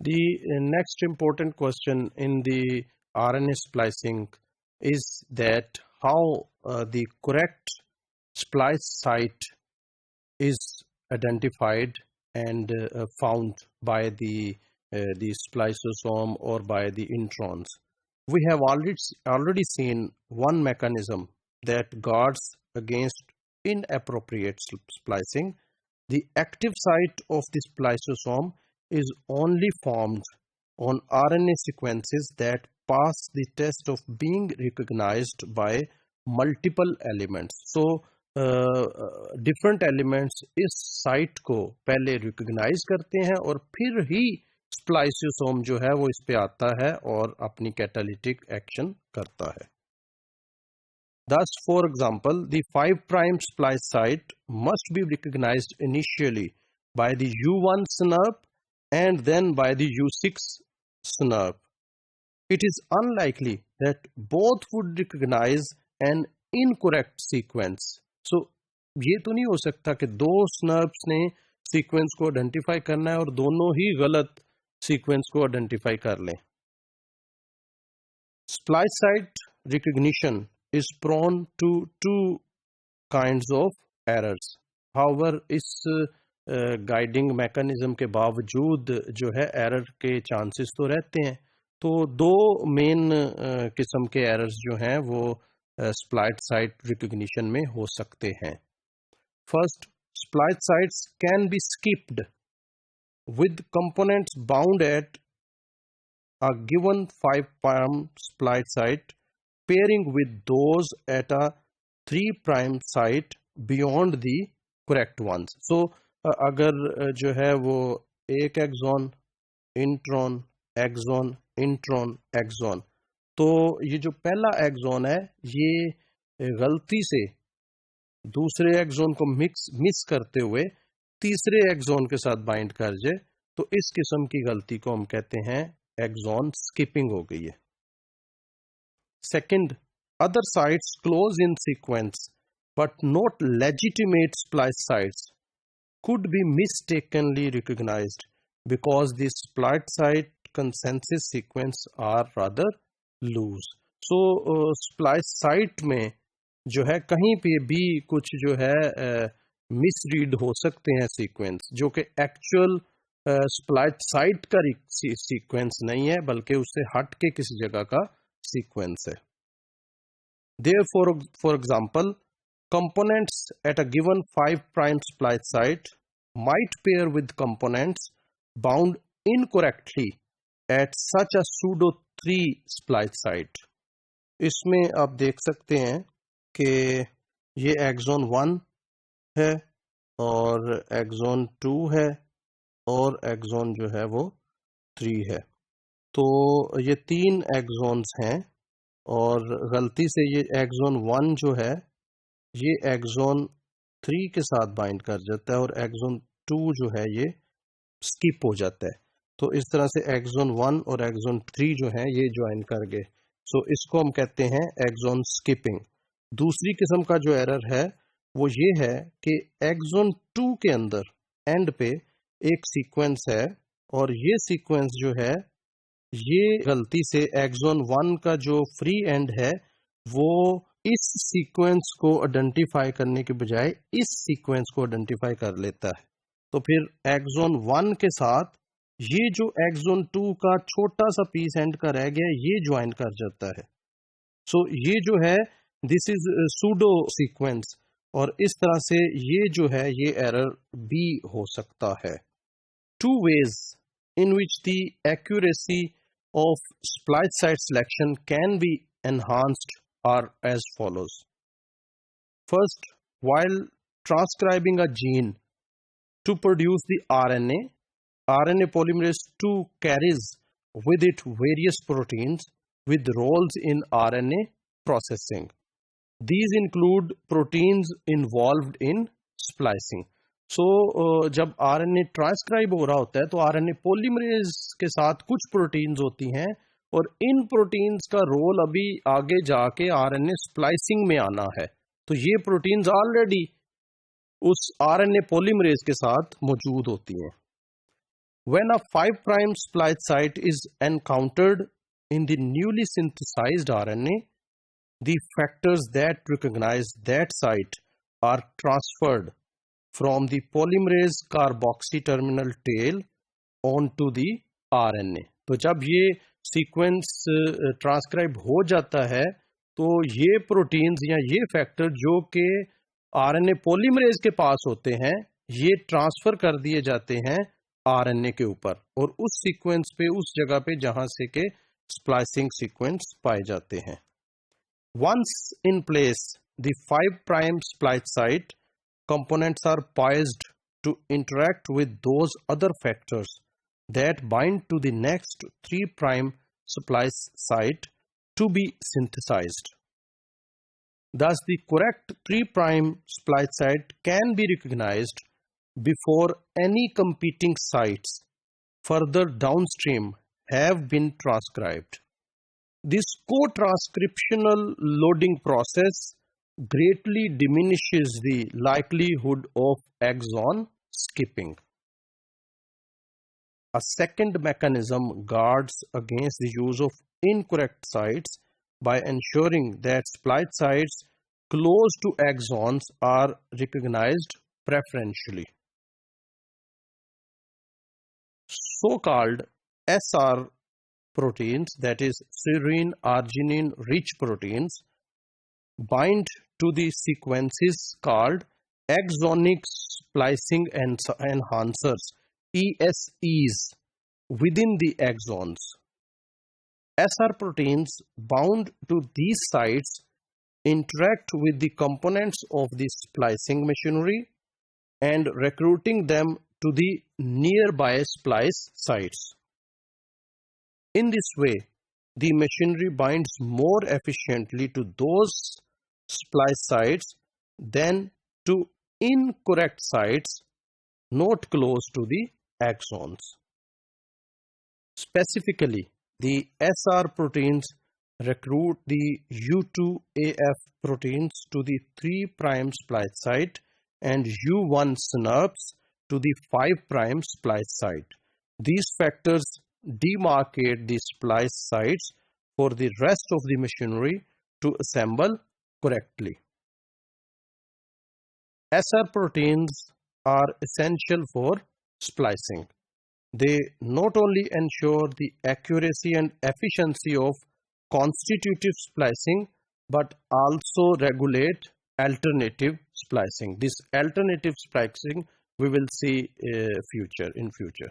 The next important question in the RNA splicing is that how the correct splice site is identified and found by the spliceosome or by the introns. We have already seen one mechanism that guards against inappropriate splicing. The active site of the spliceosome is only formed on RNA sequences that pass the test of being recognized by multiple elements. So different elements इस site को पहले recognise करते हैं और फिर ही spliceosome जो है वो इस पे आता है और अपनी कैटालिटिक एक्शन करता है. Thus, for example, the 5' splice site must be recognized initially by the U1 SNRP and then by the U6 SNRP. It is unlikely that both would recognize an incorrect sequence. So, ये तो नहीं हो सकता कि दो SNRPs ने sequence को identify करना है और दोनों ही गलत सीक्वेंस को आइडेंटिफाई कर लें. Splice site recognition is prone to two kinds of errors. However, इस गाइडिंग मैकेनिज्म के बावजूद जो है एरर के चांसेस तो रहते हैं. तो दो मेन किस्म के एरर्स जो हैं वो स्प्लाइस साइट रिकॉग्निशन में हो सकते हैं. First, splice sites can be skipped with components bound at a given 5' splice site pairing with those at a 3' site beyond the correct ones. So अगर जो है वो एक exon, intron, exon, intron, exon, तो ये जो पहला एक्सॉन है ये गलती से दूसरे एक्सॉन को मिस करते हुए तीसरे एक्सॉन के साथ बाइंड कर जाए तो इस किस्म की गलती को हम कहते हैं एक्सॉन स्किपिंग हो गई है. Second, other sites close in sequence but not legitimate splice sites could be mistakenly recognized because the splice site consensus sequence are rather loose. So splice site में जो है कहीं पे भी कुछ जो है मिसरीड हो सकते हैं सीक्वेंस जो कि एक्चुअल स्प्लाइस साइट का सीक्वेंस नहीं है बल्कि उससे हट के किसी जगह का सीक्वेंस है. Therefore, for example, components at a given 5' splice site might pair with components bound incorrectly at such a pseudo 3 splice site. इसमें आप देख सकते हैं कि ये एक्सॉन 1 है और एक्सॉन 2 है और एक्सॉन जो है वो 3 है. तो ये तीन एक्सॉन्स हैं और गलती से ये एक्सॉन 1 जो है ये एक्सॉन 3 के साथ बाइंड कर जाता है और एक्सॉन 2 जो है ये स्किप हो जाता है. तो इस तरह से एक्सॉन 1 और एक्सॉन 3 जो है ये ज्वाइन कर गए. सो इसको हम कहते हैं एक्सॉन स्किपिंग. दूसरी किस्म का जो एरर है वो ये है कि एक्सॉन 2 के अंदर एंड पे एक सीक्वेंस है और ये सीक्वेंस जो है ये गलती से एक्सॉन 1 का जो फ्री एंड है वो इस सीक्वेंस को आइडेंटिफाई करने के बजाय इस सीक्वेंस को आइडेंटिफाई कर लेता है. तो फिर एक्सॉन 1 के साथ ये जो एक्सॉन 2 का छोटा सा पीस एंड का रह गया ये ज्वाइन कर जाता है. सो ये जो है दिस इज सूडो सीक्वेंस और इस तरह से ये जो है ये एरर भी हो सकता है. Two ways in which the accuracy of splice site selection can be enhanced are as follows. First, while transcribing a gene to produce the RNA, RNA polymerase II carries with it various proteins with roles in RNA processing. These include proteins involved in splicing. So, जब RNA transcribe हो रहा होता है तो RNA polymerase के साथ कुछ proteins होती हैं और इन प्रोटीन्स का रोल अभी आगे जाके RNA स्प्लाइसिंग में आना है. तो ये प्रोटीन्स ऑलरेडी उस RNA पोलीमरेज के साथ मौजूद होती हैं. When a 5' splice site is encountered in the newly synthesized RNA, the factors that recognize that site are transferred from the polymerase carboxy terminal tail onto the RNA. तो जब ये sequence transcribe हो जाता है तो ये प्रोटीन्स या ये फैक्टर जो कि आरएनए पॉलीमरेज के पास होते हैं ये ट्रांसफर कर दिए जाते हैं आरएनए के ऊपर और उस सीक्वेंस पे उस जगह पे जहां से के स्प्लाइसिंग सीक्वेंस पाए जाते हैं. Once in place, the 5' splice site components are poised to interact with those other factors that bind to the next 3' splice site to be synthesized. Thus, the correct 3' splice site can be recognized before any competing sites further downstream have been transcribed. This co-transcriptional loading process greatly diminishes the likelihood of exon skipping. A second mechanism guards against the use of incorrect sites by ensuring that splice sites close to exons are recognized preferentially. So-called SR proteins, that is serine arginine rich proteins, bind to the sequences called exonic splicing enhancers ESEs within the exons. SR proteins bound to these sites interact with the components of the splicing machinery and recruiting them to the nearby splice sites. In this way, the machinery binds more efficiently to those splice sites than to incorrect sites not close to the exons. Specifically, the SR proteins recruit the U2AF proteins to the 3' splice site and U1 synapse to the 5' splice site. These factors demarcate the splice sites for the rest of the machinery to assemble correctly. SR proteins are essential for splicing. They not only ensure the accuracy and efficiency of constitutive splicing but also regulate alternative splicing. This alternative splicing we will see in future.